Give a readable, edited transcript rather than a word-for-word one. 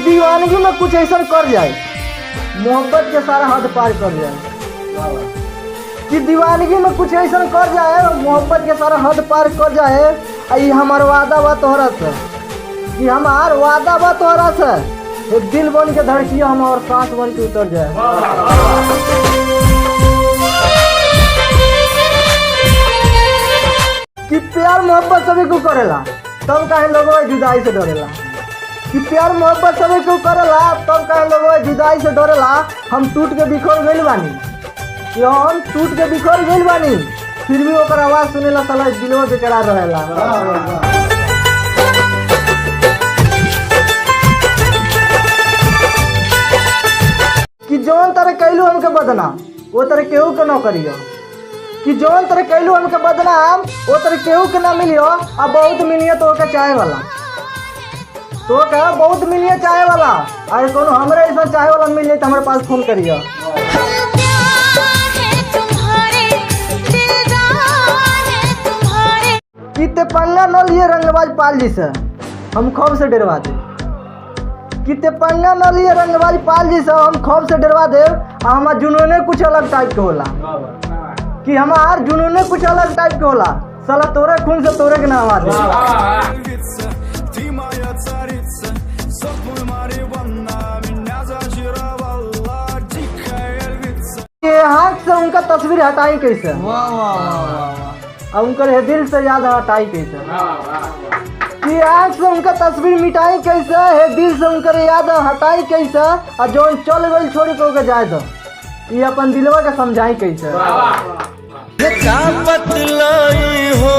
दीवानगी में कुछ ऐसा कर जाए मोहब्बत के सारा हद पार कर जाए, कि दीवानगी में कुछ ऐसा कर जाए मोहब्बत के सारा हद पार कर जाए। आई हमार वादा बा तोहरा से, कि हमार वादा बा तोहरा से, एक दिल बन के धड़किया हम और सांस बन के उतर जाए। कि प्यार मोहब्बत सभी को करेला तब काहे लोग जुदाई से डरेला, कि प्यार मोहब्बत सभी को करेला तब काहे लोग जुदाई से डरेला। हम टूट के बिखर गइल बानी, कि हम टूट के बिखर गइल बानी, फिर भी ओकर आवाज सुनेला साला दिलवा बेकरार रहेला। कि जौन तरह कैलू हमके बदनाम वो तरह केहू के न करियो, कि जौन तरह कैलू हमके बदनाम वो तरह केहू के ना मिलियो। अब बहुत मिलियो तो के चाहे वाला, तो क्या बहुत मिलिए चाहे वाला, अरे कोनो हमरे ऐसा चाहे वाला मिल जाए तो हमारे पास फोन करियो। कि ते पन्ना न लिए रंगबाज पाल जी से हम खौफ से डरवा दे, कि ते पन्ना न लिए रंगबाज पाल जी से हम खौफ से डरवा दे। हमार जुनूने कुछ अलग टाइप के होला, कि हमार जुनूने कुछ अलग टाइप के होला, साला तोरे खून से तोरे के नाम आते। हाथ से उनका तस्वीर हटाई कैसे, और उनकर दिल से याद हटाई कैसे, कि आँख से उनका तस्वीर मिटाई कैसे, है दिल से उनकर याद हटाई कैसे, और जो चल गई छोड़ी को जाए तो ये अपन दिलवा के समझाई कैसे। हो